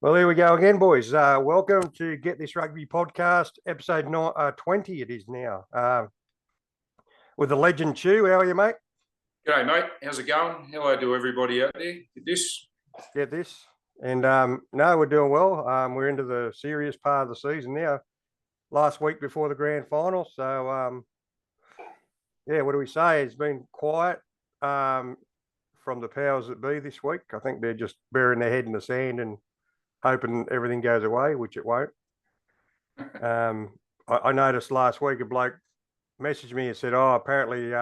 Well, here we go again, boys. Welcome to Get This Rugby Podcast, episode 20 it is now. With the legend Chew. How are you, mate? G'day, mate. How's it going? Hello to everybody out there. Get this. And no, we're doing well. We're into the serious part of the season now. Last week before the grand final. So, what do we say? It's been quiet from the powers that be this week. I think they're just burying their head in the sand and hoping everything goes away, which it won't. I noticed last week a bloke messaged me and said, apparently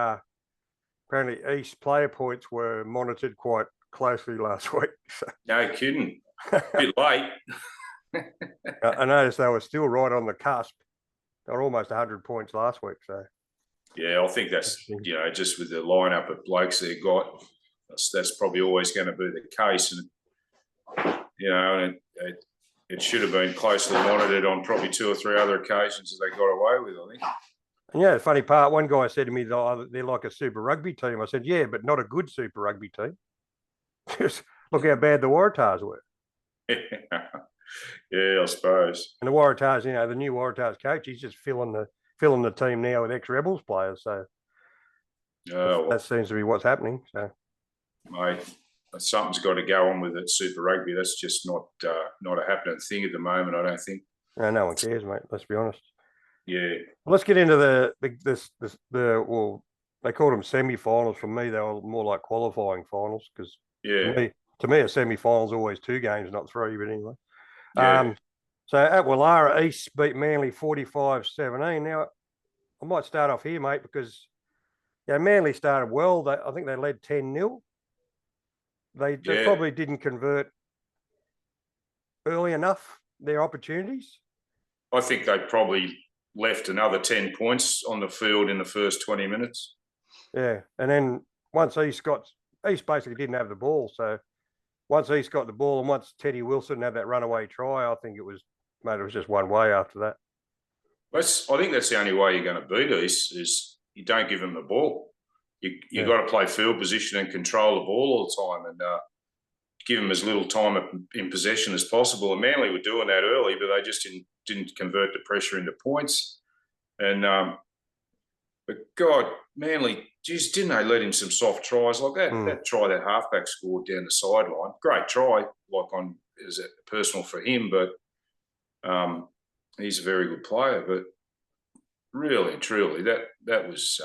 East player points were monitored quite closely last week. So, no kidding. A bit late. I noticed they were still right on the cusp. They were almost 100 points last week. So yeah, I think that's, just with the lineup of blokes they got, that's probably always going to be the case. And, and it should have been closely monitored on probably two or three other occasions that they got away with, I think. And the funny part, one guy said to me, they're like a Super Rugby team. I said, yeah, but not a good Super Rugby team. Just look how bad the Waratahs were. Yeah, I suppose. And the Waratahs, the new Waratahs coach, he's just filling the team now with ex-Rebels players. So that seems to be what's happening. So, mate, something's got to go on with it. Super Rugby. That's just not a happening thing at the moment, I don't think. No one cares, mate. Let's be honest. Yeah. Let's get into the they called them semi-finals. For me, they were more like qualifying finals because to me a semi-final is always two games, not three. But anyway, so at Wallara, East beat Manly 45-17. Now I might start off here, mate, because Manly started well. I think they led 10-0. They probably didn't convert early enough their opportunities. I think they probably left another 10 points on the field in the first 20 minutes. Yeah, and then once East basically didn't have the ball. So once East got the ball and once Teddy Wilson had that runaway try, I think it was just one way after that. I think that's the only way you're going to beat East is you don't give them the ball. You got to play field position and control the ball all the time and give them as little time in possession as possible. And Manly were doing that early, but they just didn't convert the pressure into points. And but God, Manly, geez, didn't they let in some soft tries like that? That try that halfback scored down the sideline, great try. Is it personal for him? But he's a very good player. But really and truly, that was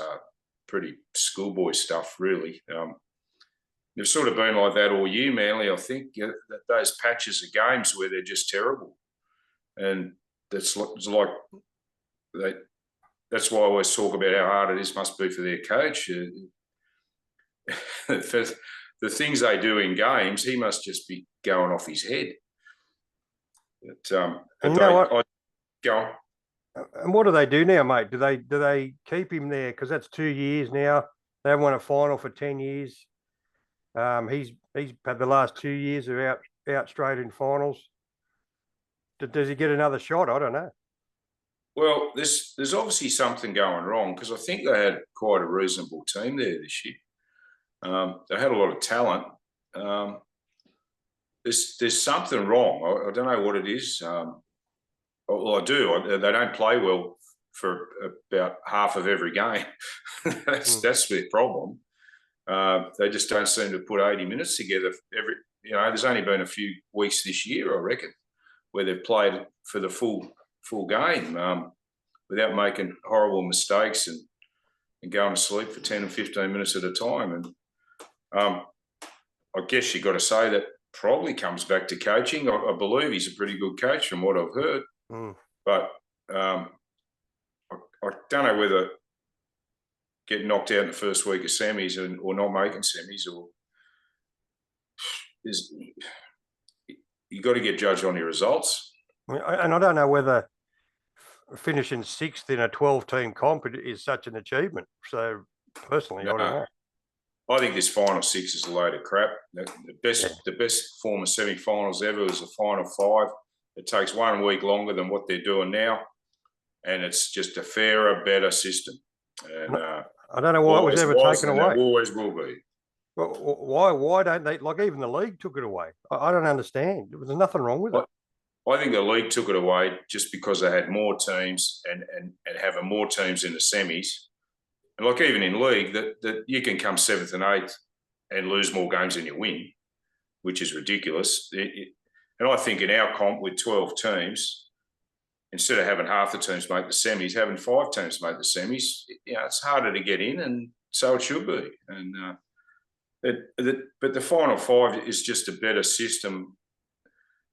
pretty schoolboy stuff, really. They've sort of been like that all year, Manly, I think. Those patches of games where they're just terrible. And that's why I always talk about how hard it must be for their coach. For the things they do in games, he must just be going off his head. Go on. And what do they do now, mate? Do they keep him there? Because that's 2 years now. They haven't won a final for 10 years. He's had the last 2 years of out straight in finals. Does he get another shot? I don't know. Well, there's obviously something going wrong because I think they had quite a reasonable team there this year. They had a lot of talent. There's something wrong. I don't know what it is. Well, I do. They don't play well for about half of every game. That's their problem. They just don't seem to put 80 minutes together. There's only been a few weeks this year, I reckon, where they've played for the full game without making horrible mistakes and going to sleep for 10 and 15 minutes at a time. And I guess you've got to say that probably comes back to coaching. I believe he's a pretty good coach from what I've heard. But I don't know whether get knocked out in the first week of semis or not making semis you got to get judged on your results. And I don't know whether finishing sixth in a 12-team comp is such an achievement. So personally, I don't know. I think this final six is a load of crap. The best form of semi-finals ever was the final five. It takes 1 week longer than what they're doing now, and it's just a fairer, better system. And I don't know why it was ever taken away. It always will be. Well, why don't they, like, even the league took it away? I don't understand. There's nothing wrong with it. I think the league took it away just because they had more teams and having more teams in the semis. And like even in league, that you can come 7th and 8th and lose more games than you win, which is ridiculous. And I think in our comp with 12 teams, instead of having half the teams make the semis, having 5 teams make the semis, it's harder to get in, and so it should be. And but the final 5 is just a better system.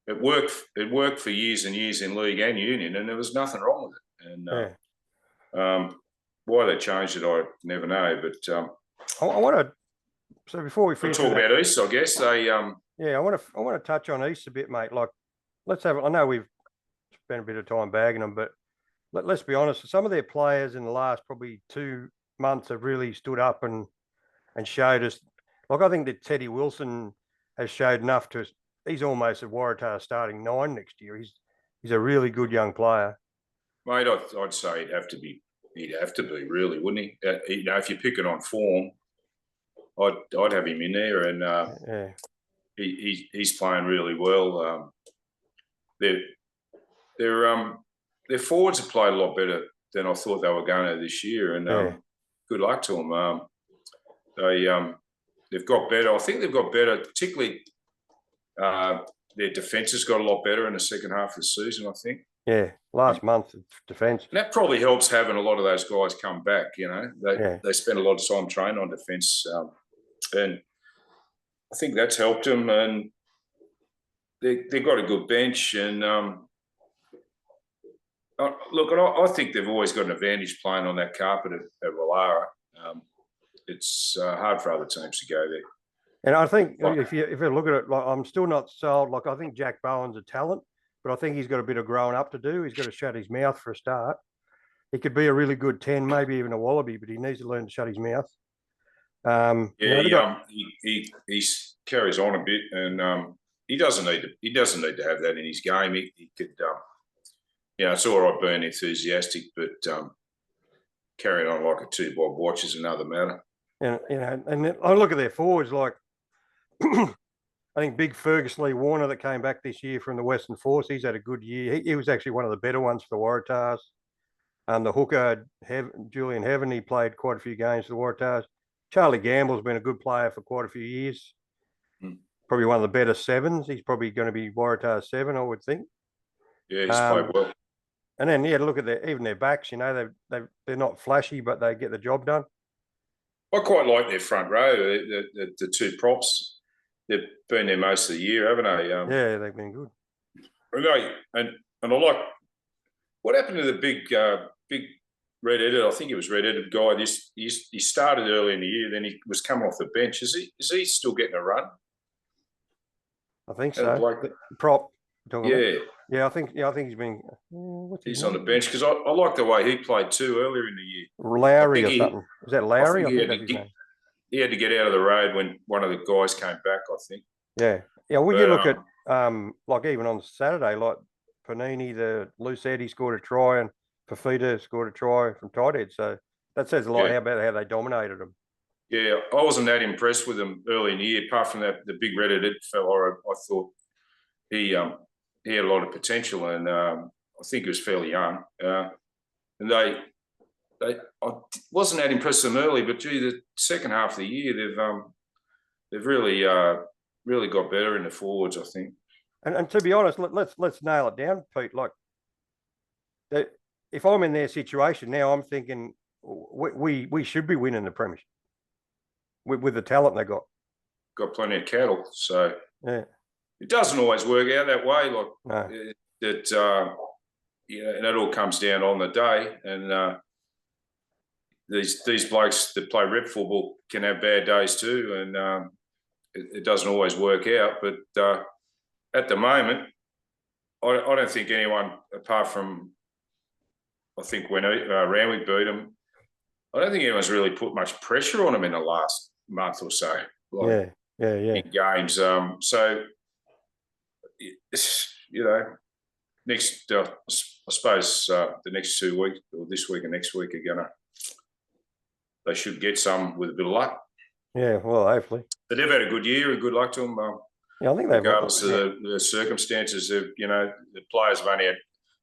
It worked for years and years in league and union, and there was nothing wrong with it. And why they changed it, I never know. But I want to. So before we finish, talk about East, I guess they. I want to touch on East a bit, mate. Like, let's have. I know we've spent a bit of time bagging them, but let's be honest. Some of their players in the last probably 2 months have really stood up and showed us. Like, I think that Teddy Wilson has showed enough to. He's almost a Waratah starting 9 next year. He's a really good young player, mate. I'd say he'd have to be really, wouldn't he? If you're picking on form, I'd have him in there, and he's playing really well. Their forwards have played a lot better than I thought they were going to this year, and good luck to them. They've got better. I think they've got better, particularly. Their defence has got a lot better in the second half of the season, I think. Yeah, last month defence. And that probably helps having a lot of those guys come back. They spend a lot of time training on defence, and I think that's helped them. And they've got a good bench. And look, I think they've always got an advantage playing on that carpet at Wallara. It's hard for other teams to go there. And I think if you look at it, like, I'm still not sold. Like, I think Jack Bowen's a talent, but I think he's got a bit of growing up to do. He's got to shut his mouth for a start. He could be a really good 10, maybe even a Wallaby, but he needs to learn to shut his mouth. He carries on a bit, and he doesn't need to have that in his game. He could, it's all right being enthusiastic, but carrying on like a 2-bob watch is another matter. And I look at their forwards, like, I think Big Fergus Lee Warner that came back this year from the Western Force, he's had a good year. He was actually one of the better ones for the Waratahs. The hooker, Julian Heaven, he played quite a few games for the Waratahs. Charlie Gamble's been a good player for quite a few years. Probably one of the better 7s. He's probably going to be Waratahs 7, I would think. Yeah, he's played well. And then, look at their backs. They're not flashy, but they get the job done. I quite like their front row, the 2 props. They've been there most of the year, haven't they? Yeah, they've been good. And I like what happened to the big red-headed. I think it was red-headed guy. He started early in the year, then he was coming off the bench. Is he still getting a run? I think so. Like the prop. Yeah, I think he's been. He's on the bench because I like the way he played too earlier in the year. Lowry or something. Is that Lowry? I think that's his name. He had to get out of the road when one of the guys came back, I think. Yeah. Well, you look at like even on Saturday, like Panini, the loose head, he scored a try, and Fafita scored a try from tight head. So that says a lot about how they dominated them. Yeah, I wasn't that impressed with him early in the year. Apart from that, the big red-headed fella, I thought he had a lot of potential, and I think he was fairly young. And I wasn't that impressed with them early, but the second half of the year they've really got better in the forwards, I think. And to be honest, let's nail it down, Pete. Like, if I'm in their situation now, I'm thinking we should be winning the premiership with the talent they got. Got plenty of cattle, so yeah. It doesn't always work out that way. Like and it all comes down on the day. And these blokes that play rep football can have bad days too, and it doesn't always work out. But at the moment, I don't think anyone, apart from I think when Randwick beat them, I don't think anyone's really put much pressure on them in the last month or so. Like, in games. So next I suppose the next 2 weeks, or this week and next week, they should get some with a bit of luck. Yeah, well, hopefully. But they've had a good year and good luck to them. Yeah, I think they've regardless of the circumstances. The players have only had.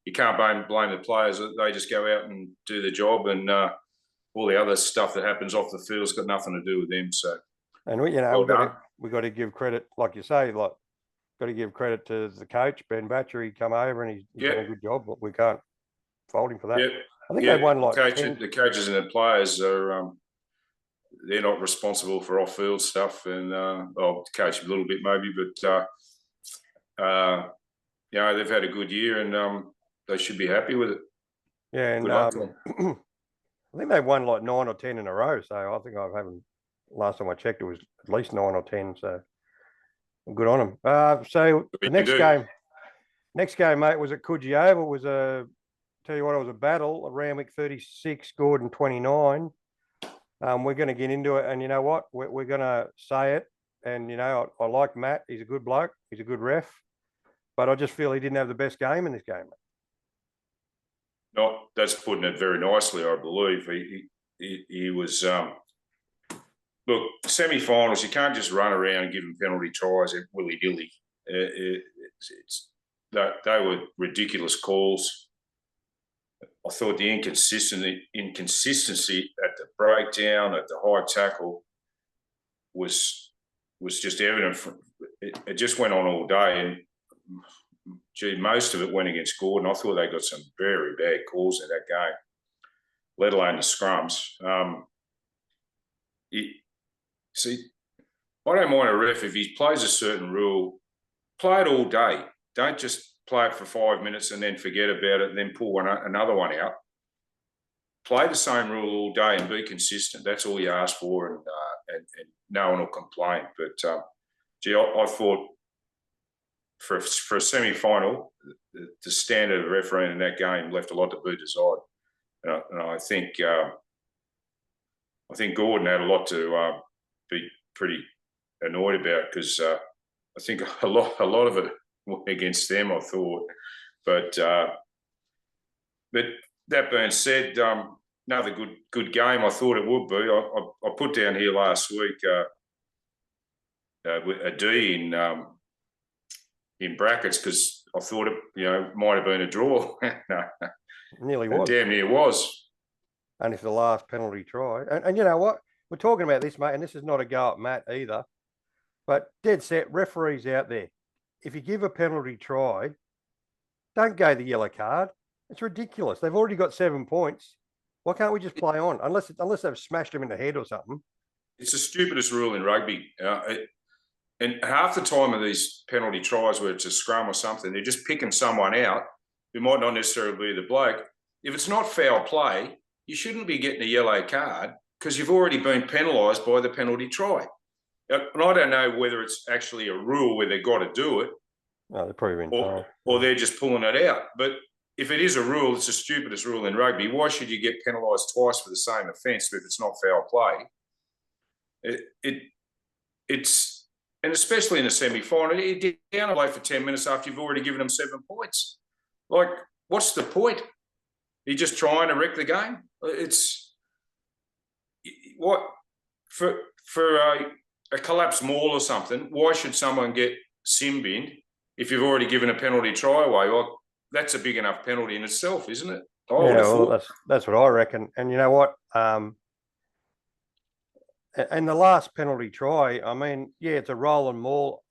You can't blame the players. They just go out and do the job, and all the other stuff that happens off the field's got nothing to do with them. So, and we got to give credit, like you say, got to give credit to the coach Ben Batcher. He come over and he's done a good job, but we can't fault him for that. Yep. I think they won like the coaches and the players are. They're not responsible for off-field stuff, and coach a little bit maybe, but they've had a good year, and they should be happy with it. Yeah, and I think they won like 9 or 10 in a row. So I think last time I checked, it was at least 9 or 10. So good on them. So the next game, mate, was at Coogee Oval. Was tell you what, it was a battle. Randwick 36, Gordon 29. We're going to get into it, and you know what? We're going to say it. And I like Matt. He's a good bloke. He's a good ref, but I just feel he didn't have the best game in this game. No, that's putting it very nicely. I believe he was. Look, semi-finals. You can't just run around and give them penalty tries willy nilly. They were ridiculous calls. I thought the inconsistency at the breakdown, at the high tackle, was just evident. It just went on all day, and most of it went against Gordon. I thought they got some very bad calls in that game, let alone the scrums. I don't mind a ref if he plays a certain rule, play it all day. Don't just play it for 5 minutes and then forget about it and then pull another one out. Play the same rule all day and be consistent. That's all you ask for, and no one will complain. But, I thought for a semi-final, the standard of refereeing in that game left a lot to be desired. And I think Gordon had a lot to be pretty annoyed about, because I think a lot of it went against them, I thought. But that being said, another good game. I thought it would be. I put down here last week a D in brackets, because I thought it might have been a draw. No, nearly was. Damn near was. Only for the last penalty try. And you know what? We're talking about this, mate, and this is not a go at Matt either. But dead set, referees out there, if you give a penalty try, don't go the yellow card. It's ridiculous. They've already got 7 points. Why can't we just play on? Unless they've smashed them in the head or something. It's the stupidest rule in rugby. And half the time of these penalty tries where it's a scrum or something, they're just picking someone out who might not necessarily be the bloke. If it's not foul play, you shouldn't be getting a yellow card, because you've already been penalised by the penalty try. And I don't know whether it's actually a rule where they've got to do it. No, they've probably been told. Or they're just pulling it out. But if it is a rule, it's the stupidest rule in rugby. Why should you get penalised twice for the same offence if it's not foul play? It's and especially in a semi-final, you're down away for 10 minutes after you've already given them 7 points. Like, what's the point? Are you just trying to wreck the game? It's what for a collapsed maul or something. Why should someone get sin-binned if you've already given a penalty try away? Well, that's a big enough penalty in itself, isn't it? That's what I reckon. And you know what? And the last penalty try, I mean, yeah, it's a rolling maul.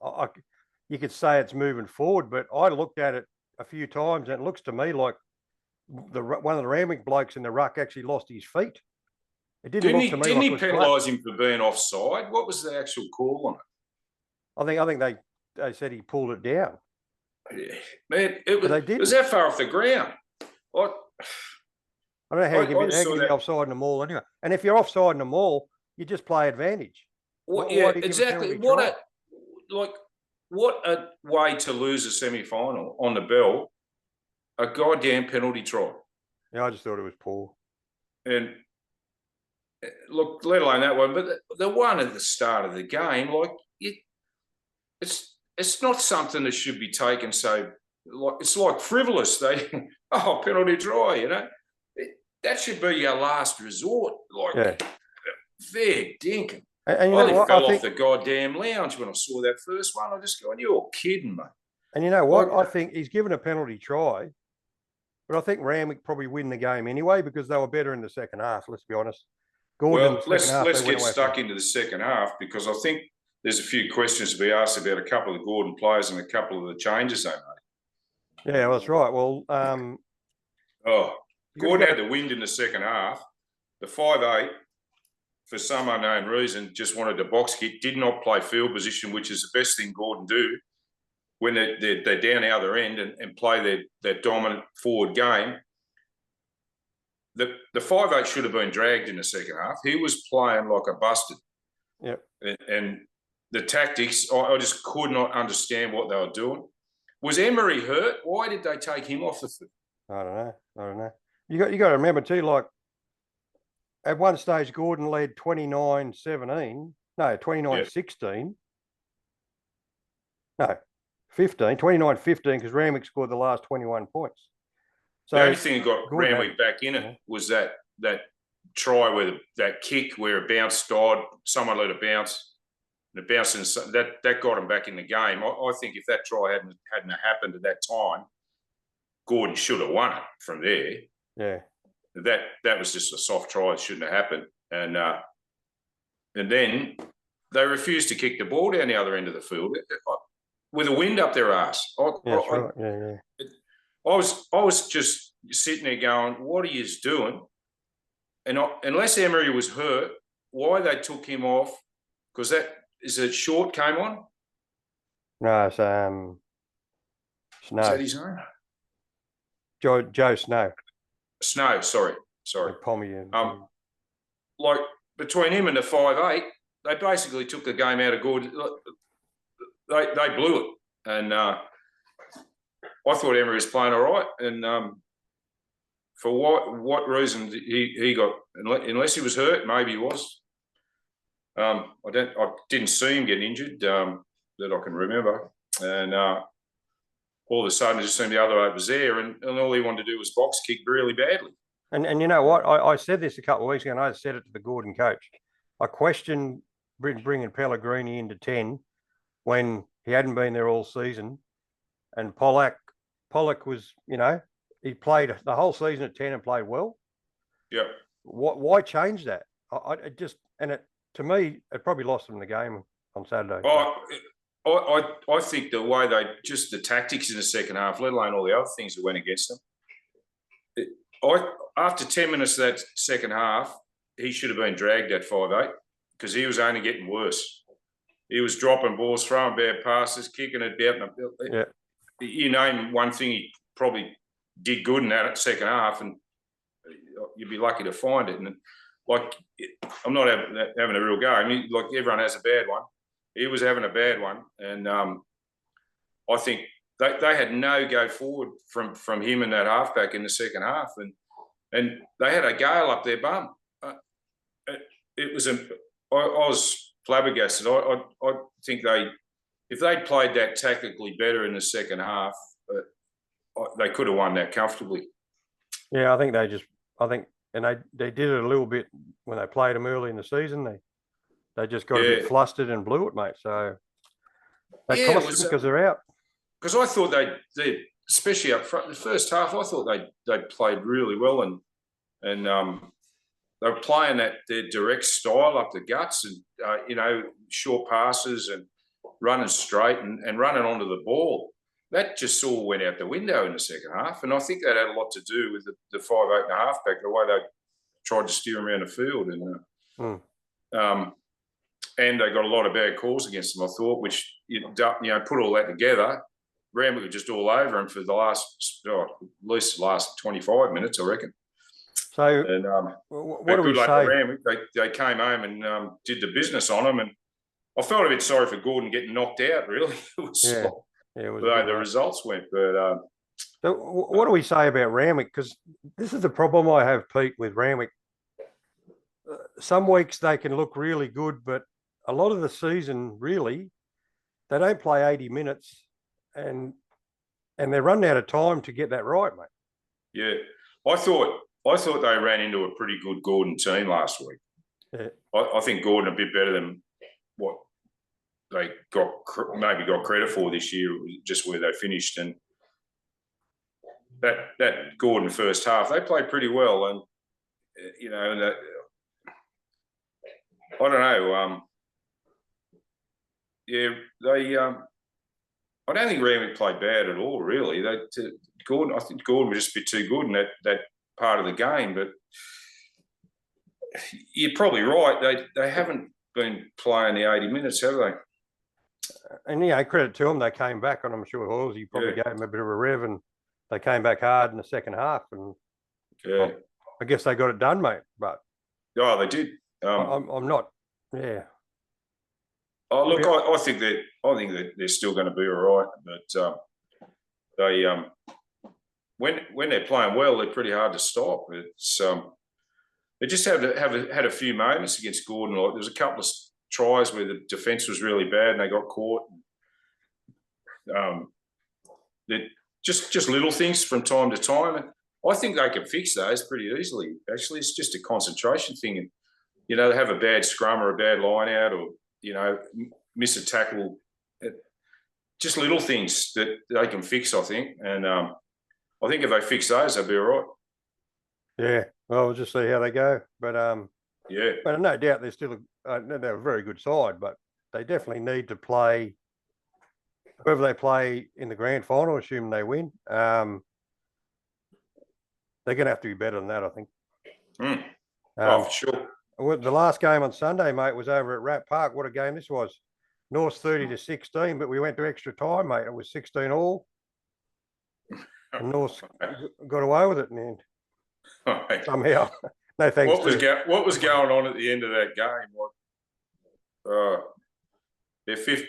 You could say it's moving forward, but I looked at it a few times and it looks to me like one of the Randwick blokes in the ruck actually lost his feet. It didn't look to me. Didn't he penalise him for being offside? What was the actual call on it? I think they said he pulled it down. Yeah. Man, it was that far off the ground. What? I don't know how you can be offside in the maul anyway. And if you're offside in the maul, you just play advantage. Yeah, exactly. What a way to lose a semi-final on the bell. A goddamn penalty try. Yeah, I just thought it was poor. And look, let alone that one, but the one at the start of the game, it's not something that should be taken so. It's like frivolous. Penalty try. That should be your last resort. Fair dinkum. And you I know nearly what? fell off the goddamn lounge when I saw that first one. I just go, you're kidding, mate. And you know what? I think he's given a penalty try, but I think Randwick probably win the game anyway because they were better in the second half. Let's be honest. Well, let's get stuck into the second half because I think there's a few questions to be asked about a couple of the Gordon players and a couple of the changes they made. Yeah, well, that's right. Well, Gordon had the wind in the second half. The 5'8", for some unknown reason, just wanted to box kick, did not play field position, which is the best thing Gordon do when they're down the other end and play their dominant forward game. The 5'8" should have been dragged in the second half. He was playing like a busted. Yep. And the tactics, I just could not understand what they were doing. Was Emery hurt? Why did they take him off the field? I don't know. You got to remember too, like at one stage Gordon led 29-17. No, 29-16. No, 15, 29-15 because Randwick scored the last 21 points. So the only thing that got Randwick back in it was that try where that kick where it bounced, someone let it bounce, and it bounced, and that got him back in the game. I think if that try hadn't happened at that time, Gordon should have won it from there. Yeah, that was just a soft try. It shouldn't have happened, and then they refused to kick the ball down the other end of the field with a wind up their ass. Yeah. I was just sitting there going, what are you doing? And unless Emery was hurt, why they took him off? Because Short came on? No, it's Snow. Is that his name? Joe Snow. Snow, sorry. Pommy. Like between him and the 5'8", they basically took the game out of Gordon. They blew it. And I thought Emery was playing all right, and for what reason he got, unless he was hurt, maybe he was. I didn't see him get injured that I can remember, and all of a sudden it just seemed the other way was there, and all he wanted to do was box kick really badly. And you know what? I said this a couple of weeks ago, and I said it to the Gordon coach. I questioned bringing Pellegrini into 10 when he hadn't been there all season, and Pollock was, he played the whole season at 10 and played well. Yeah. Why change that? To me, it probably lost them the game on Saturday. I think the way the tactics in the second half, let alone all the other things that went against them. After 10 minutes of that second half, he should have been dragged at 5'8" because he was only getting worse. He was dropping balls, throwing bad passes, kicking it down. Yeah. You name one thing he probably did good in that second half, and you'd be lucky to find it. And I'm not having a real go. I mean, like everyone has a bad one. He was having a bad one, and I think they had no go forward from him and that halfback in the second half, and they had a gale up their bum. It was I was flabbergasted. I think if they'd played that tactically better in the second half, they could have won that comfortably. Yeah, I think and they did it a little bit when they played them early in the season. They just got a bit flustered and blew it, mate. So they cost them because they're out. Because I thought they especially up front, the first half, I thought they played really well, and they were playing their direct style up the guts, and short passes and running straight and running onto the ball. That just all went out the window in the second half, and I think that had a lot to do with the 5'8" and a halfback, the way they tried to steer him around the field, and they got a lot of bad calls against them. I thought, which put all that together, Randwick were just all over him for at least the last 25 minutes, I reckon. So, and, what do we say? Randwick, they came home and did the business on him, and I felt a bit sorry for Gordon getting knocked out. Really, it was the results went. But so what do we say about Randwick? Because this is the problem I have, Pete, with Randwick. Some weeks they can look really good, but a lot of the season, really, they don't play 80 minutes, and they're running out of time to get that right, mate. Yeah, I thought they ran into a pretty good Gordon team last week. Yeah. I think Gordon a bit better than what they maybe got credit for this year, just where they finished. And that Gordon first half, they played pretty well. And, you know, I don't know. I don't think Randwick played bad at all, really. I think Gordon was just a bit too good in that part of the game. But you're probably right. They haven't been playing the 80 minutes, have they? And, yeah, credit to them. They came back, and I'm sure Halsey probably gave them a bit of a rev, and they came back hard in the second half. And I guess they got it done, mate. But they did. I'm not. Yeah. Oh, look, I think that they're still going to be all right, but they when they're playing well, they're pretty hard to stop. It's they just had a few moments against Gordon. Like, there was a couple of tries where the defence was really bad and they got caught. Just little things from time to time. And I think they can fix those pretty easily. Actually, it's just a concentration thing. And, you know, they have a bad scrum or a bad line out, or, you know, miss a tackle. Just little things that they can fix, I think. And I think if they fix those, they'll be all right. Yeah, well, we'll just see how they go. But but no doubt they're still they're a very good side, but they definitely need to play whoever they play in the grand final, assuming they win. They're going to have to be better than that, I think. For sure. The last game on Sunday, mate, was over at Rat Park. What a game this was. North's 30-16, but we went to extra time, mate. It was 16 all. And North got away with it in the end. Somehow. No thanks. What was going on at the end of that game?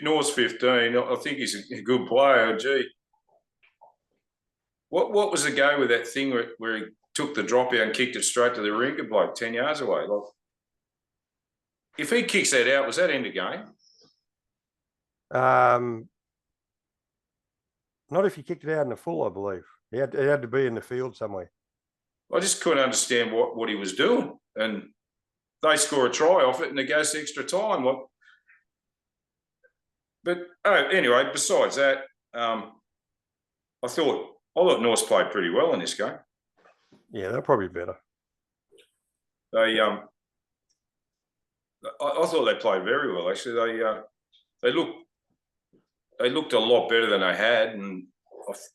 North's 15. I think he's a good player. Gee. What was the go with that thing where he took the drop out and kicked it straight to the Ringa bloke 10 yards away? Like, if he kicks that out, was that end of game? Not if you kicked it out in the full, I believe. He had to be in the field somewhere. I just couldn't understand what he was doing. And they score a try off it and it goes to extra time. Anyway, besides that, I thought North's played pretty well in this game. Yeah, they're probably better. I thought they played very well, actually. They looked a lot better than they had, and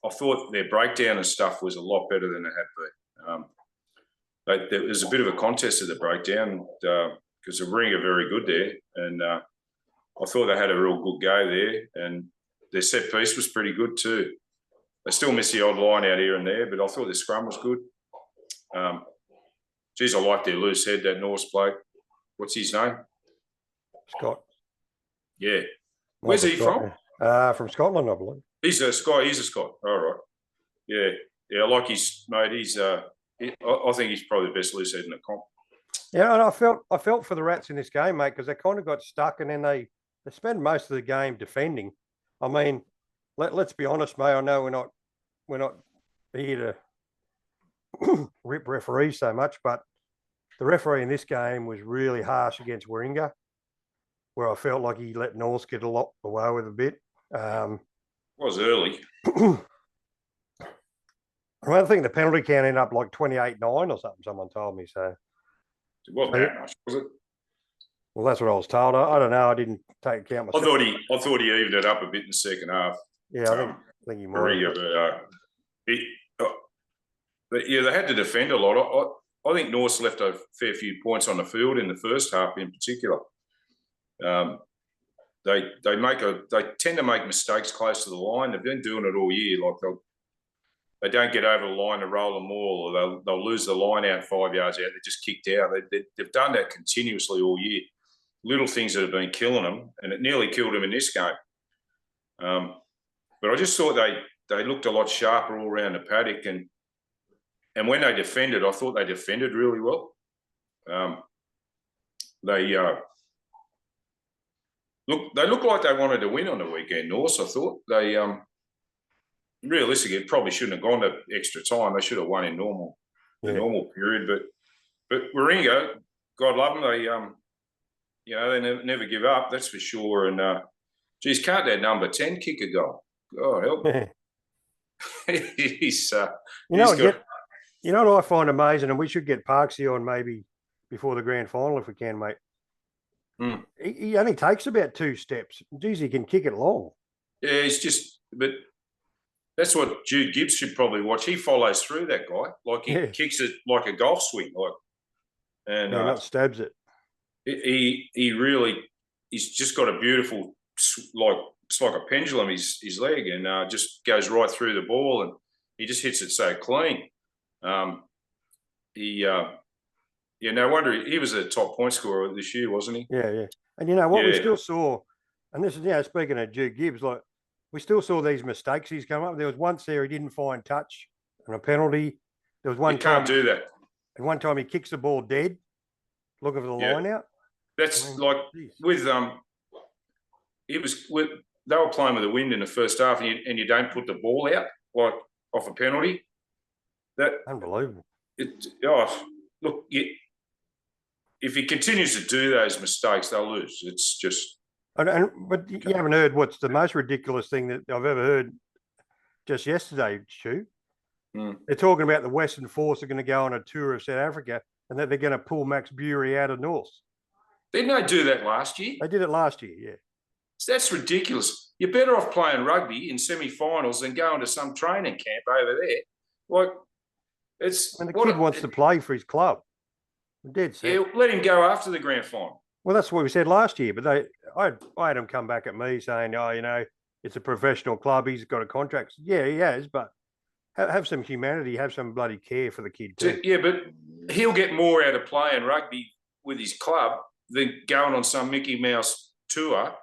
I thought their breakdown and stuff was a lot better than they had been. There was a bit of a contest at the breakdown because the Ring are very good there, and I thought they had a real good go there, and their set piece was pretty good too. They still miss the odd line out here and there, but I thought their scrum was good. I like their loose head, that Norse bloke. What's his name? Scott. Yeah. Where's he from? From Scotland, I believe. He's a Scot. All right. Yeah. I like his mate. I think he's probably the best loose head in the comp. Yeah, and I felt for the Rats in this game, mate, because they kind of got stuck, and then they spend most of the game defending. I mean, let's be honest, mate. I know we're not here to rip referees so much, but the referee in this game was really harsh against Warringah, where I felt like he let North get a lot away with a bit. Was early. I think the penalty count ended up like 28-9 or something, someone told me. So it wasn't that much, was it? Well, that's what I was told. I don't know. I didn't take account myself. I thought he evened it up a bit in the second half. Yeah, I think he might. But yeah, they had to defend a lot. I think North's left a fair few points on the field in the first half in particular. They tend to make mistakes close to the line. They've been doing it all year. Like they don't get over the line to roll them all, or they'll lose the line out 5 yards out. They're just kicked out. They've done that continuously all year. Little things that have been killing them, and it nearly killed them in this game. But I just thought they looked a lot sharper all around the paddock, and when they defended, I thought they defended really well. They looked like they wanted to win on the weekend, North. I thought they realistically probably shouldn't have gone to extra time. They should have won in the normal period. But Warringah, God love them, they never give up, that's for sure. And, geez, can't that number 10 kick a goal? God help me. he's got... You know what I find amazing, and we should get Parksy on maybe before the grand final if we can, mate. Mm. He only takes about 2 steps. Geez, he can kick it long. Yeah, but that's what Jude Gibbs should probably watch. He follows through, that guy. Like, he kicks it like a golf swing. Not stabs it. He really, he's just got a beautiful, it's like a pendulum, his leg, and just goes right through the ball, and he just hits it so clean. No wonder he was a top point scorer this year, wasn't he? Yeah. And you know what, we still saw, and this is, speaking of Jude Gibbs, like, we still saw these mistakes he's come up. There was once there he didn't find touch and a penalty. There was one time. You can't do that. And one time he kicks the ball dead, looking for the line out. That's with they were playing with the wind in the first half, and you don't put the ball out like off a penalty. That unbelievable. Look, if he continues to do those mistakes, they'll lose. It's just. But you haven't heard what's the most ridiculous thing that I've ever heard just yesterday, Stu. They're talking about the Western Force are going to go on a tour of South Africa and that they're going to pull Max Bury out of North. Didn't they do that last year? They did it last year, yeah. So that's ridiculous. You're better off playing rugby in semi-finals than going to some training camp over there. Like, the kid wants to play for his club. Dead set. Yeah, let him go after the grand final. Well, that's what we said last year, but I had him come back at me saying, it's a professional club. He's got a contract. Yeah, he has, but have some humanity, have some bloody care for the kid too. Yeah, but he'll get more out of playing rugby with his club than going on some Mickey Mouse tour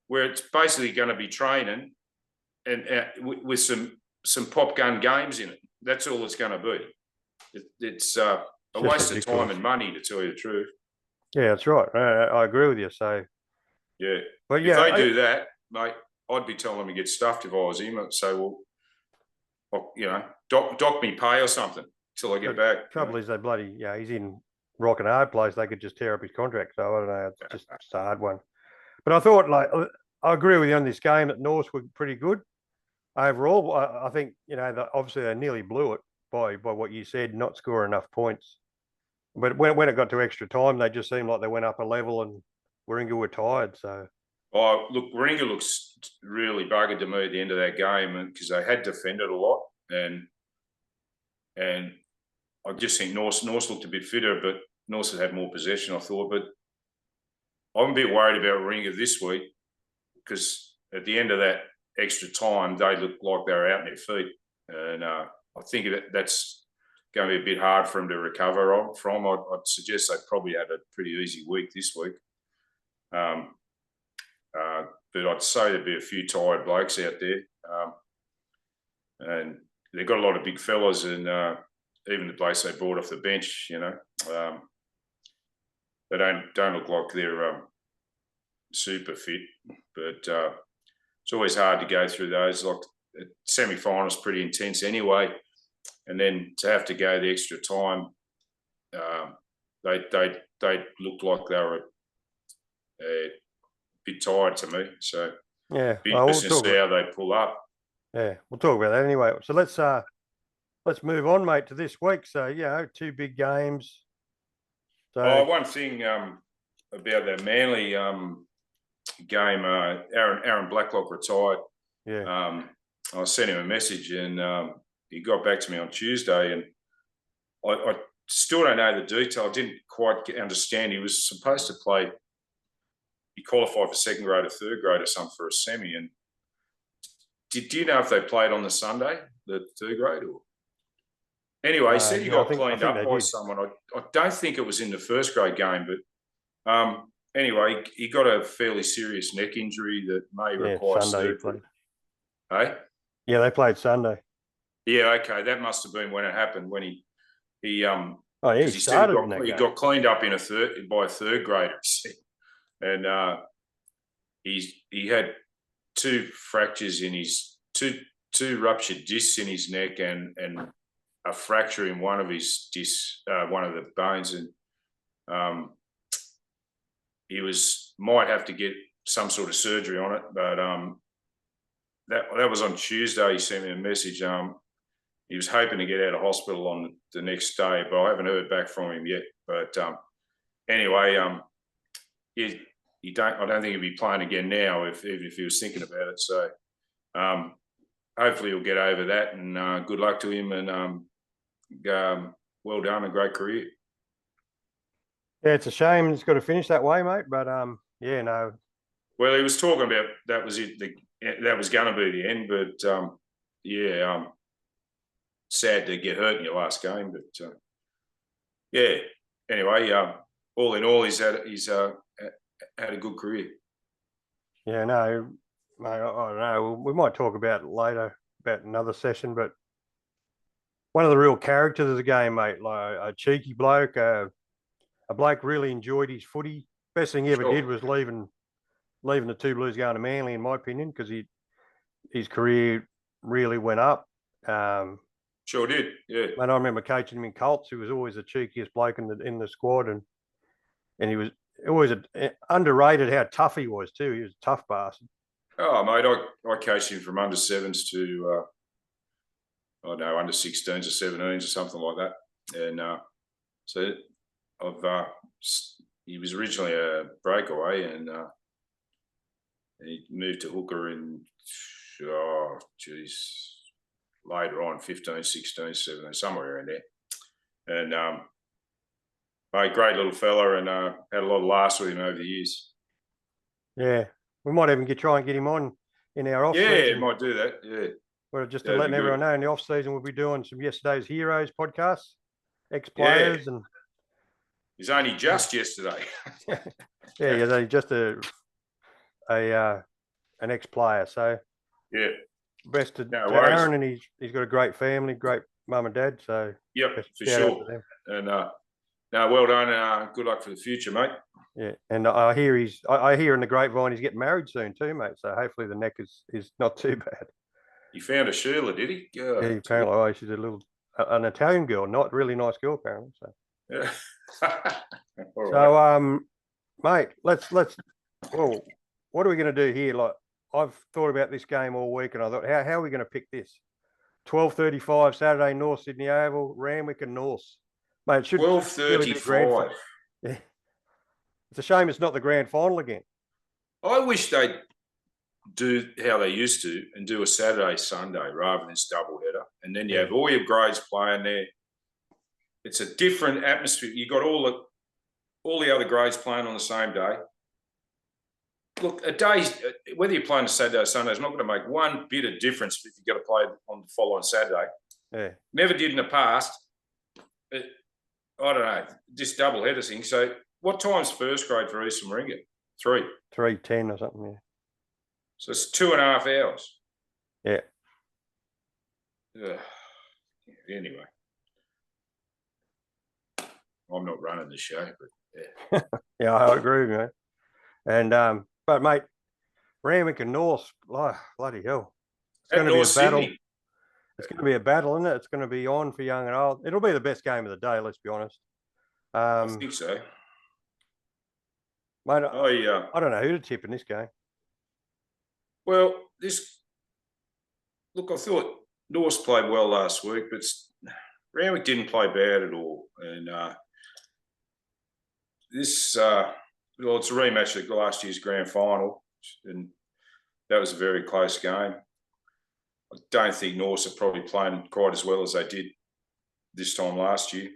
where it's basically going to be training and with some pop gun games in it. That's all it's going to be. It's a waste of time and money, to tell you the truth. Yeah, that's right. I agree with you. So, yeah, but if they do that, mate, I'd be telling them to get stuffed if I was him. I'd say, well, dock me pay or something till I get back. Trouble is, they bloody, he's in rock and hard place. They could just tear up his contract. So I don't know. It's just a hard one. But I thought, I agree with you on this game that North were pretty good overall. I think obviously they nearly blew it by what you said, not score enough points. But when it got to extra time, they just seemed like they went up a level and Warringah were tired. So, look, Warringah looks really buggered to me at the end of that game because they had defended a lot, and I just think North looked a bit fitter, but North had more possession, I thought. But I'm a bit worried about Warringah this week because at the end of that extra time, they looked like they were out on their feet, and I think that's going to be a bit hard for them to recover from. I'd suggest they probably had a pretty easy week this week. But I'd say there'd be a few tired blokes out there. And they've got a lot of big fellas, and even the blokes they brought off the bench, they don't look like they're super fit. But it's always hard to go through those. Like, semi-final's pretty intense anyway. And then to have to go the extra time, they looked like they were a bit tired to me. So be interesting to see how they pull up. Yeah, we'll talk about that anyway. So let's move on, mate, to this week. So 2 big games. So one thing about that Manly game, Aaron Blacklock retired. Yeah. I sent him a message and. He got back to me on Tuesday, and I still don't know the detail. I didn't quite understand. He was supposed to play. He qualified for second grade or third grade or something for a semi. And do you know if they played on the Sunday, the third grade? Or anyway, he said he got cleaned up by someone. I don't think it was in the first grade game, but anyway, he got a fairly serious neck injury that may require surgery. Hey? Yeah, they played Sunday. Yeah, okay, that must have been when it happened. When he started. He got cleaned up by a third grader, and he had 2 fractures in his two ruptured discs in his neck and a fracture in one of his discs, one of the bones, and he might have to get some sort of surgery on it, but that was on Tuesday. He sent me a message. He was hoping to get out of hospital on the next day, but I haven't heard back from him yet. But anyway, I don't think he'll be playing again now, even if he was thinking about it. So hopefully he'll get over that, and good luck to him, and well done, a great career. Yeah, it's a shame it's got to finish that way, mate. But yeah, no. Well, he was talking about that was it. That was going to be the end, but yeah, sad to get hurt in your last game. But yeah, anyway, all in all, he's had a good career. Yeah, no, mate, I don't know. We might talk about it later, about another session, but one of the real characters of the game, mate, like a cheeky bloke, a bloke really enjoyed his footy. Best thing he ever did was leaving the Two Blues going to Manly, in my opinion, because his career really went up. Sure did, yeah. And I remember coaching him in Colts, who was always the cheekiest bloke in the squad, and he was always underrated how tough he was too. He was a tough bastard. Oh, mate, I coached him from under 7s to I don't know, under 16s or 17s or something like that, and so he was originally a breakaway, and he moved to hooker in later on, 15, 16, 17, somewhere around there. And mate, great little fella, and had a lot of laughs with him over the years. Yeah, we might even try and get him on in our off season. Yeah, might do that. Yeah. Well, just to let everyone know, in the off season we'll be doing some Yesterday's Heroes podcasts, ex-players, and he's only just yesterday. yeah, he's only just an ex-player. So yeah, best to Aaron, and he's got a great family, great mum and dad. So yep, for sure. And no, well done, and good luck for the future, mate. Yeah, and I hear in the grapevine he's getting married soon too, mate. So hopefully the neck is not too bad. He found a Sheila, did he? Yeah, apparently she's an Italian girl, not really nice girl, apparently. So yeah. So mate, let's. Well, what are we going to do here? Like, I've thought about this game all week, and I thought, how are we going to pick this? 12:35 Saturday, North Sydney Oval, Randwick and Norths. Mate, it should 12:35. Yeah, it's a shame it's not the grand final again. I wish they'd do how they used to and do a Saturday, Sunday rather than this doubleheader, and then you have all your grades playing there. It's a different atmosphere. You got all the other grades playing on the same day. Look, a day, whether you're playing a Saturday or Sunday, is not going to make one bit of difference if you've got to play on the following Saturday. Yeah. Never did in the past. I don't know, this doubleheader thing. So what time's first grade for Eastern Moringa? 3:10 or something, yeah. So it's 2.5 hours. Yeah. Anyway. I'm not running the show, but yeah. Yeah, I agree with you, mate. And but mate, Randwick and North, bloody hell. It's going to be a battle. Sydney. It's going to be a battle, isn't it? It's going to be on for young and old. It'll be the best game of the day, let's be honest. I think so. Mate, I don't know who to tip in this game. Well, I thought North played well last week, but Randwick didn't play bad at all. And it's a rematch of last year's grand final, and that was a very close game. I don't think North are probably playing quite as well as they did this time last year.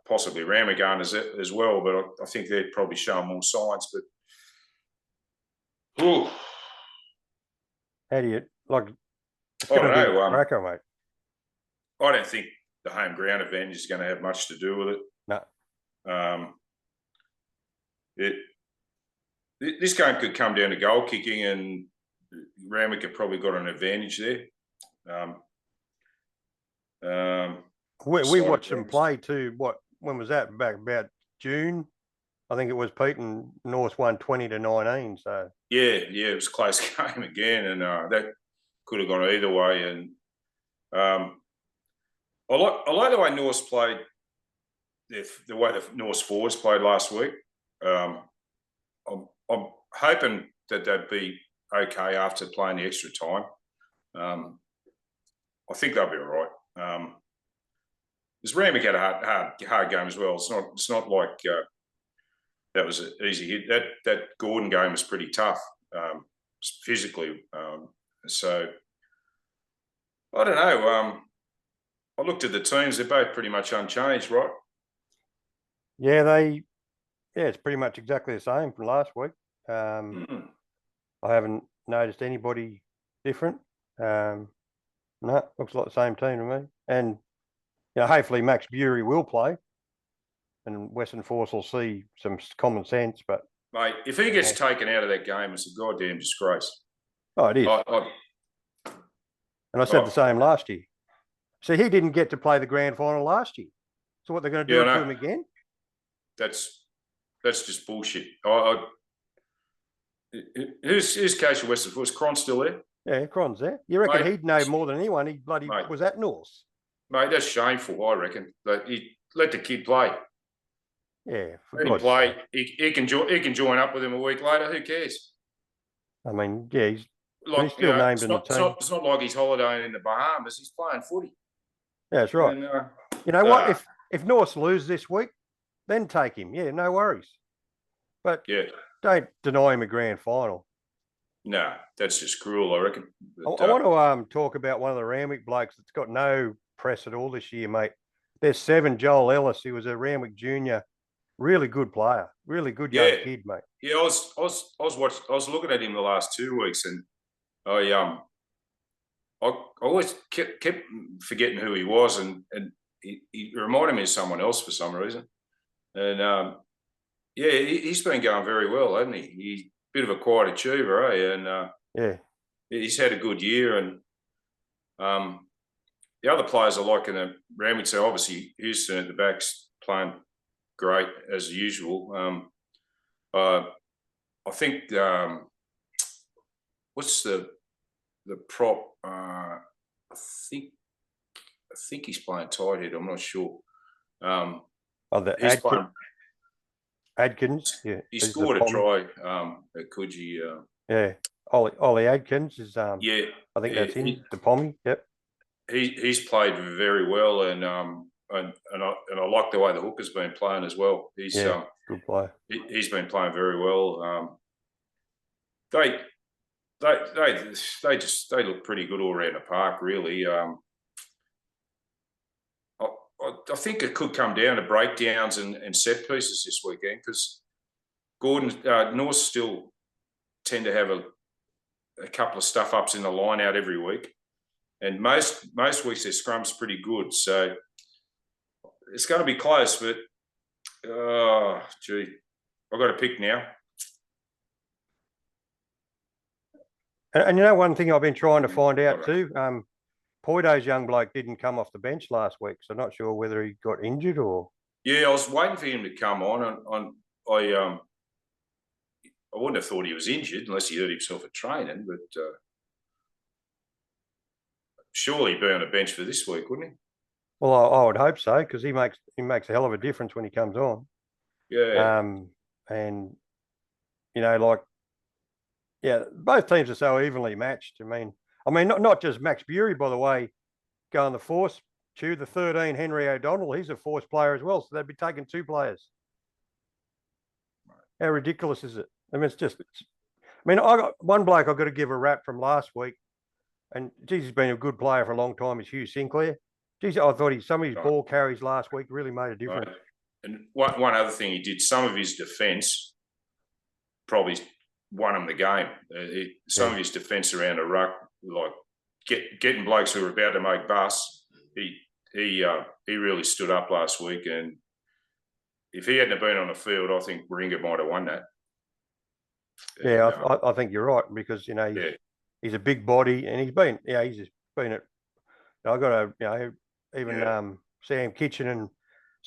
Possibly Randwick aren't as well, but I think they'd probably show more signs. But how do you like? I don't know, cracker, mate. I don't think the home ground advantage is going to have much to do with it. No. This game could come down to goal kicking, and Randwick have probably got an advantage there. We watched them play too. When was that? Back about June, I think it was. Pete, and North won 20-19. So yeah, it was a close game again, and that could have gone either way. And I like the way North played the way the North forwards played last week. I'm hoping that they'd be okay after playing the extra time. I think they'll be all right. Because Randwick had a hard game as well. It's not like that was an easy hit. That Gordon game was pretty tough physically. So I don't know. I looked at the teams; they're both pretty much unchanged, right? Yeah, it's pretty much exactly the same from last week. I haven't noticed anybody different. No, looks like the same team to me. And hopefully Max Bury will play, and Western Force will see some common sense. But mate, if he gets taken out of that game, it's a goddamn disgrace. Oh, it is. And I said the same last year. See, he didn't get to play the grand final last year. So what, they're going to do it to him again? That's just bullshit. Who's coach of Western Force? Cron's still there? Yeah, Cron's there. You reckon he'd know more than anyone? He bloody was at North. Mate, that's shameful, I reckon. He let the kid play. Yeah. Let him play. He can join up with him a week later. Who cares? I mean, yeah, he's still named in the team. It's not like he's holidaying in the Bahamas. He's playing footy. Yeah, that's right. And, you know what? If North lose this week, then take him. Yeah, no worries. But don't deny him a grand final. No, that's just cruel, I reckon. But, I want to talk about one of the Randwick blokes that's got no press at all this year, mate. There's 7, Joel Ellis. He was a Randwick junior. Really good player. Really good young kid, mate. Yeah, I was looking at him the last 2 weeks, and I always kept forgetting who he was, and he reminded me of someone else for some reason. And he's been going very well, hasn't he? He's a bit of a quiet achiever, eh? And he's had a good year. And the other players I like in the Randwick, so obviously Houston at the back's playing great as usual. I think what's the prop? I think he's playing tight head. I'm not sure. Adkins. Yeah, he scored a try at Coogee. Ollie Adkins is. I think that's him. The Pommy. Yep. He's played very well, and I like the way the hooker's been playing as well. He's good player. He's been playing very well. They look pretty good all around the park, really. I think it could come down to breakdowns and set pieces this weekend, because North still tend to have a couple of stuff ups in the line out every week, and most weeks their scrum's pretty good. So it's going to be close, but I've got to pick now. And one thing I've been trying to find out too, Poido's young bloke didn't come off the bench last week, so I'm not sure whether he got injured or. Yeah, I was waiting for him to come on. I wouldn't have thought he was injured unless he hurt himself at training, but surely he'd be on the bench for this week, wouldn't he? Well, I would hope so, because he makes a hell of a difference when he comes on. Yeah. And both teams are so evenly matched. I mean, not just Max Bury, by the way, going the Force. The 13, Henry O'Donnell, he's a Force player as well, so they'd be taking 2 players. How ridiculous is it? I mean, I got one bloke I've got to give a rap from last week, and geez, he's been a good player for a long time, is Hugh Sinclair. Geez, I thought some of his ball carries last week really made a difference. Right. And one other thing he did, some of his defence probably won him the game. Some of his defence around a ruck, like getting blokes who were about to make bus, he really stood up last week, and if he hadn't been on the field, I think Warringah might have won that. Yeah, I think you're right, because he's a big body, and he's been at. I got Sam Kitchen and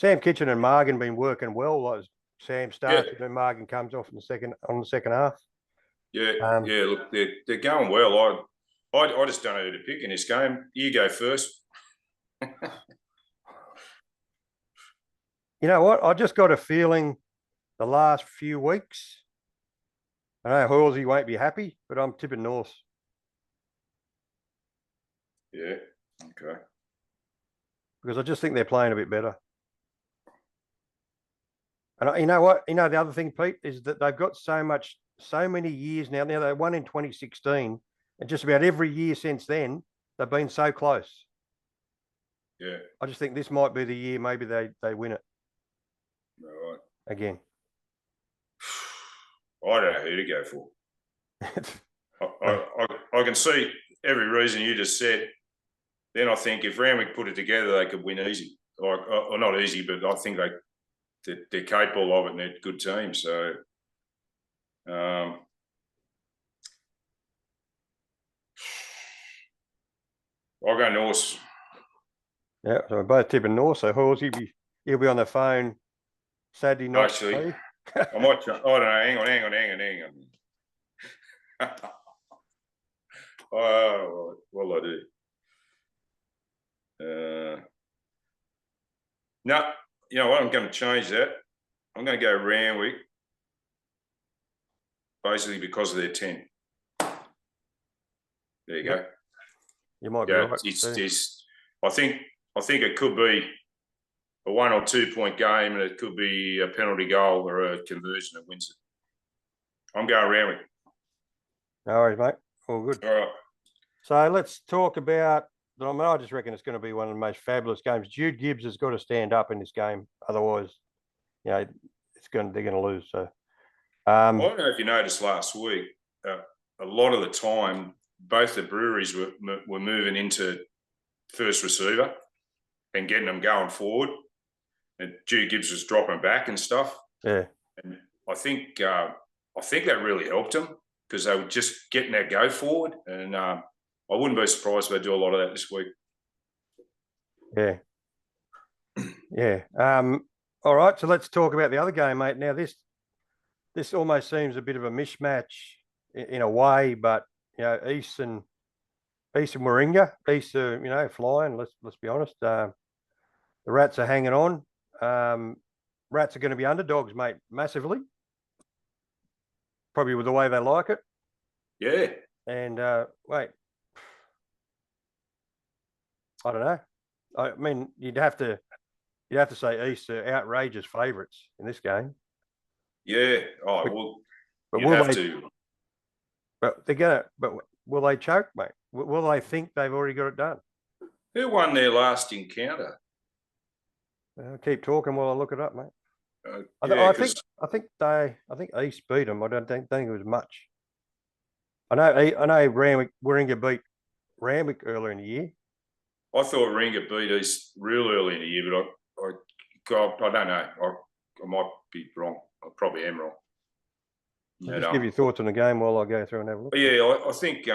Margan been working well. Like Sam starts and then Margan comes off on the second half. Yeah, look, they're going well. I just don't know who to pick in this game. You go first. You know what? I just got a feeling the last few weeks. I know Halsey won't be happy, but I'm tipping North. Yeah. Okay. Because I just think they're playing a bit better. And you know what? You know, the other thing, Pete, is that they've got so many years now. Now, they won in 2016, and just about every year since then, they've been so close. Yeah. I just think this might be the year maybe they win it. Right. Again. I don't know who to go for. I can see every reason you just said. Then I think if Randwick put it together, they could win easy. Or not easy, but I think they're capable of it and they're a good team. So, I'll go North. Yeah, so we're both tipping North. So Halsey, he'll be on the phone Saturday night. Actually, I might. I don't know. Hang on. Oh, well, I do. No, you know what? I'm going to change that. I'm going to go Randwick, basically because of their 10. There you go. You might be right. I think it could be a 1 or 2 point game, and it could be a penalty goal or a conversion that wins it. I'm going Randwick. No worries, mate. All good. All right. So let's talk about. I just reckon it's going to be one of the most fabulous games. Jude Gibbs has got to stand up in this game, otherwise, they're going to lose. So, I don't know if you noticed last week, a lot of the time, both the breweries were moving into first receiver and getting them going forward, and Jude Gibbs was dropping back and stuff. Yeah, and I think that really helped them because they were just getting that go forward, and I wouldn't be surprised if they do a lot of that this week. Yeah. Yeah. All right. So let's talk about the other game, mate. Now, this almost seems a bit of a mismatch in a way, but East and Warringah, East are flying. Let's be honest. The Rats are hanging on. Rats are going to be underdogs, mate, massively. Probably with the way they like it. Yeah. And wait. I don't know. I mean, you'd have to say East are outrageous favourites in this game. Yeah. But will they? But they're gonna. But will they choke, mate? Will they think they've already got it done? Who won their last encounter? Keep talking while I look it up, mate. I think East beat them. I don't think it was much. I know Warringah beat Randwick earlier in the year. I thought Warringah beat East real early in the year, but I don't know. I might be wrong. I probably am wrong. Just give your thoughts on the game while I go through and have a look. Yeah, I think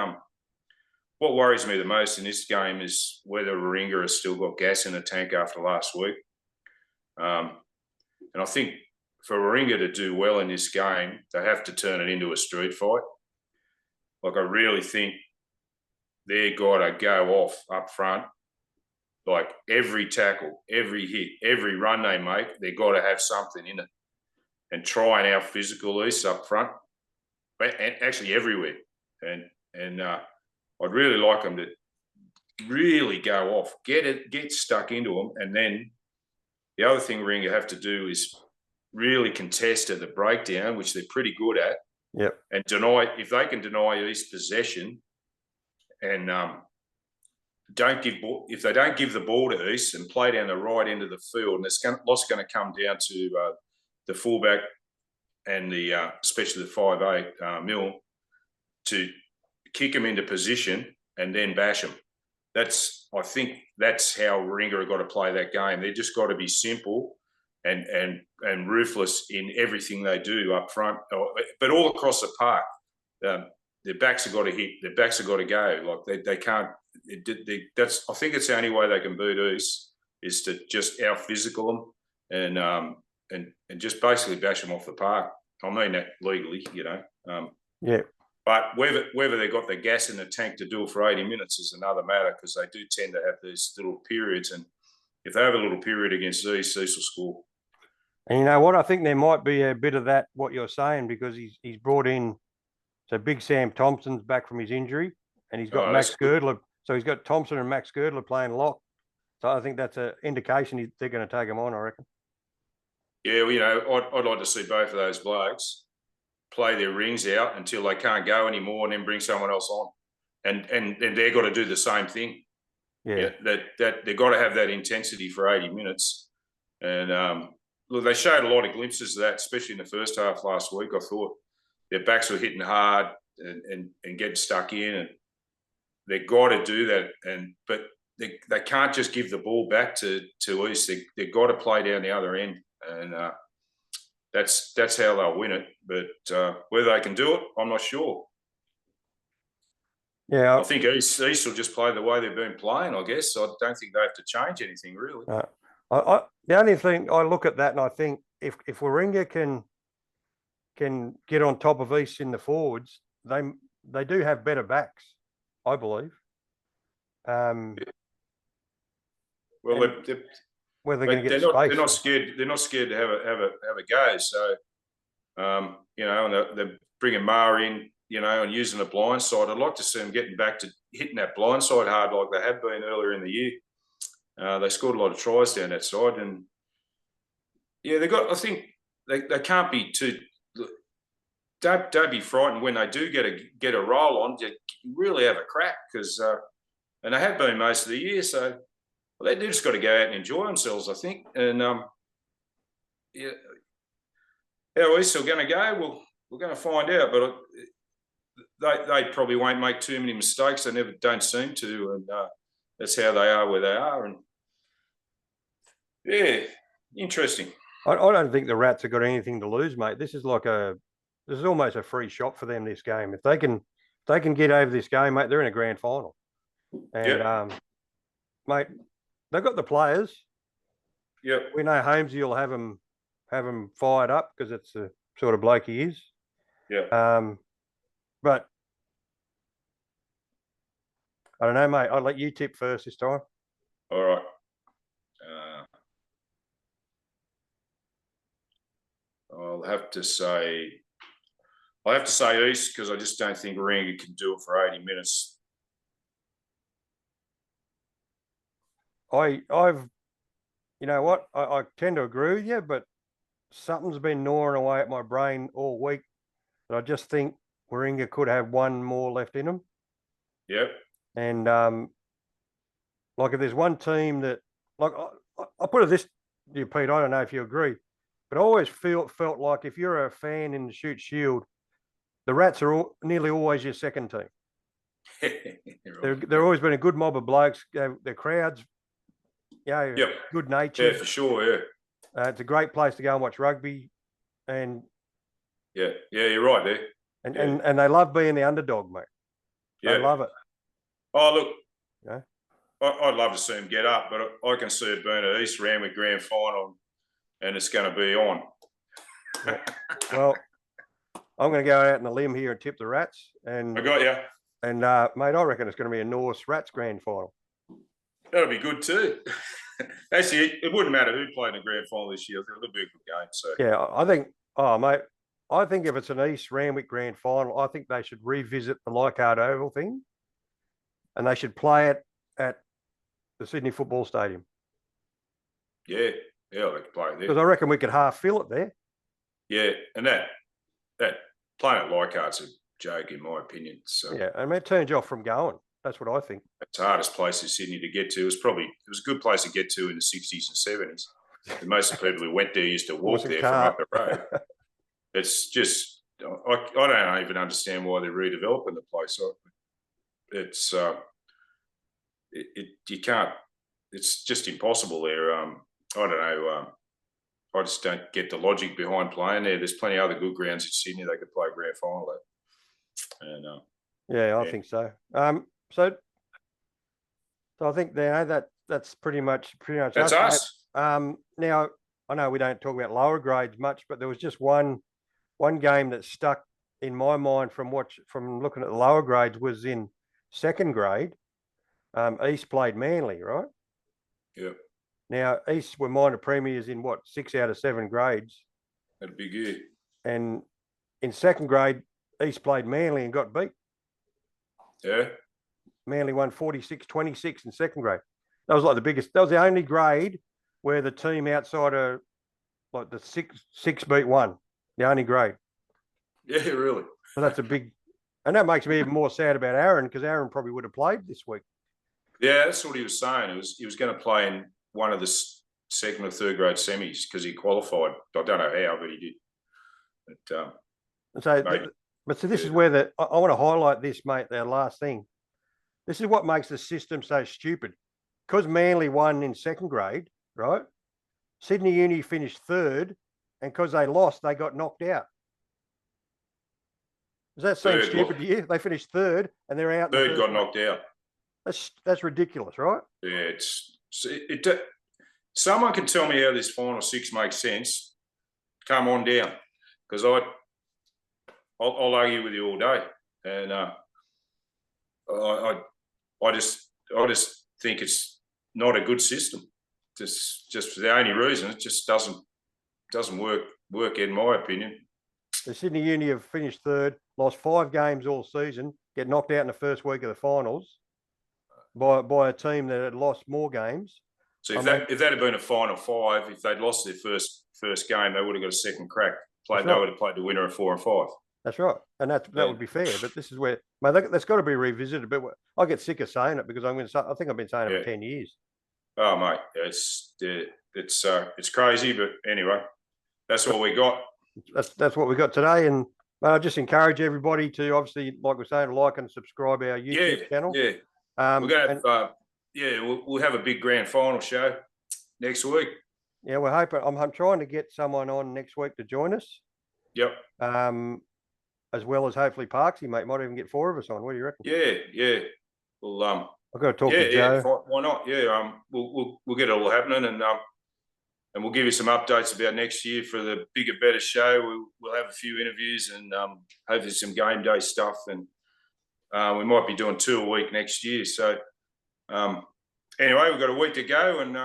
what worries me the most in this game is whether Warringah has still got gas in the tank after last week. And I think for Warringah to do well in this game, they have to turn it into a street fight. Like, I really think they've got to go off up front. Like, every tackle, every hit, every run they make, they've got to have something in it and try and out physical East up front, and actually everywhere. And I'd really like them to really go off, get stuck into them. And then the other thing Warringah have to do is really contest at the breakdown, which they're pretty good at. Yep. And if they can deny East possession and if they don't give the ball to East and play down the right end of the field, and it's going to come down to the fullback and especially the 5'8" Mill to kick them into position and then bash them. I think that's how Warringah have got to play that game. They've just got to be simple and ruthless in everything they do up front, but all across the park. Their backs have got to hit. Their backs have got to go. Like, they can't. I think it's the only way they can beat East is to just out physical them and just basically bash them off the park. I mean that legally, Yeah. But whether they've got the gas in the tank to do it for 80 minutes is another matter, because they do tend to have these little periods. And if they have a little period against East will score. And you know what? I think there might be a bit of that, what you're saying, because he's brought in, so Big Sam Thompson's back from his injury, and he's got Max Girdler. So he's got Thompson and Max Girdler playing lock. So I think that's an indication they're going to take him on, I reckon. Yeah, well, I'd like to see both of those blokes play their rings out until they can't go anymore, and then bring someone else on, and they've got to do the same thing. Yeah, that they've got to have that intensity for 80 minutes, and look, they showed a lot of glimpses of that, especially in the first half last week. I thought their backs were hitting hard and getting stuck in, and they've got to do that. But they can't just give the ball back to East. They've got to play down the other end, and that's how they'll win it. But whether they can do it, I'm not sure. Yeah, I think East will just play the way they've been playing, I guess. I don't think they have to change anything, really. The only thing I look at that and I think if Warringah can get on top of East in the forwards, they do have better backs, I believe. Well, whether they're going to get space, they're not scared. They're not scared to have a go. So, and they're bringing Ma in, and using the blind side. I'd like to see them getting back to hitting that blind side hard like they have been earlier in the year. They scored a lot of tries down that side, and yeah, I think they can't be too. Don't be frightened when they do get a roll on. You really have a crack because, and they have been most of the year. So they just got to go out and enjoy themselves, I think. And yeah, how are we still going to go? Well, we're going to find out, but they probably won't make too many mistakes. They don't seem to, and that's how they are where they are. And yeah, interesting. I don't think the Rats have got anything to lose, mate. This is almost a free shot for them, this game. If they can get over this game, mate, they're in a grand final. And mate, they've got the players. Yeah, we know Holmesy will have them fired up because it's the sort of bloke he is. Yeah. But I don't know, mate. I'll let you tip first this time. All right. I'll have to say East because I just don't think Warringah can do it for 80 minutes. I've you know what? I tend to agree with you, but something's been gnawing away at my brain all week. But I just think Warringah could have one more left in them. Yep. And like if there's one team that, like I'll put it this to you, Pete, I don't know if you agree, but I always felt like if you're a fan in the Shute Shield, the Rats are nearly always your second team. They're always been a good mob of blokes. Their crowds, good nature. Yeah, for sure, yeah. It's a great place to go and watch rugby. And yeah, you're right there. And they love being the underdog, mate. They love it. Oh, look, I'd love to see them get up, but I can see it being an East Randwick grand final, and it's going to be on. Yeah. Well, I'm going to go out on a limb here and tip the Rats. And I got you. And mate, I reckon it's going to be a Norse Rats grand final. That'll be good too. Actually, it wouldn't matter who played in the grand final this year. It'll be a good game. So yeah, I think if it's an East Randwick grand final, I think they should revisit the Leichhardt Oval thing, and they should play it at the Sydney Football Stadium. Yeah, they could play it there because I reckon we could half fill it there. Yeah, and that playing at Leichhardt's a joke in my opinion. So yeah, I mean, it turns you off from going. That's what I think. It's the hardest place in Sydney to get to. It was a good place to get to in the 60s and 70s. And most of the people who went there used to walk there from up the road. It's just, I don't even understand why they're redeveloping the place. It's, you can't, it's just impossible there. I don't know. I just don't get the logic behind playing there. There's plenty of other good grounds in Sydney they could play grand final at. And, I think so. So I think that's pretty much that's us. Now I know we don't talk about lower grades much, but there was just one game that stuck in my mind from looking at the lower grades was in second grade. East played Manly, right? Yeah. Now, East were minor premiers in 6 out of 7 grades. Had a big year. And in second grade, East played Manly and got beat. Yeah. Manly won 46-26 in second grade. That was like the biggest. That was the only grade where the team outside of like the six beat one. The only grade. Yeah, really. So that's a big, and that makes me even more sad about Aaron because Aaron probably would have played this week. Yeah, that's what he was saying. He was going to play in one of the second or third grade semis because he qualified. I don't know how, but he did. But this is where I want to highlight this, mate. Our last thing. This is what makes the system so stupid. Because Manly won in second grade, right? Sydney Uni finished third, and because they lost, they got knocked out. Does that seem stupid to you? They finished third, and they're out. Third got knocked out. That's ridiculous, right? Yeah, someone can tell me how this final six makes sense. Come on down, because I'll argue with you all day, and I just think it's not a good system. Just for the only reason it just doesn't work in my opinion. The Sydney Uni have finished third, lost 5 games all season, get knocked out in the first week of the finals by a team that had lost more games. So if that had been a final 5, if they'd lost their first game, they would have got a second crack. They would have played the winner of 4 and 5. That's right, and that would be fair. But this is where, mate, that's got to be revisited. But I get sick of saying it because I think I've been saying it for 10 years. Oh, mate, it's crazy, but anyway, that's what we got. That's what we got today, and I just encourage everybody to obviously, like we're saying, like and subscribe our YouTube channel. Yeah, we're gonna have, we'll have a big grand final show next week. Yeah, we're hoping. I'm trying to get someone on next week to join us. Yep. As well as hopefully Parksy, mate. Might even get 4 of us on. What do you reckon? Yeah. Well, I've got to talk to Joe. Yeah, why not? Yeah, we'll get it all happening, and we'll give you some updates about next year for the bigger, better show. We'll have a few interviews and hopefully some game day stuff, and we might be doing 2 a week next year. So anyway, we've got a week to go, and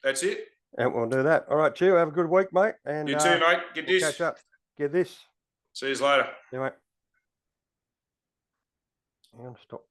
that's it. And we'll do that. All right, Chew. Have a good week, mate. And you too, mate. Get this. Catch up. Get this. See you later. Yeah, mate. Stop.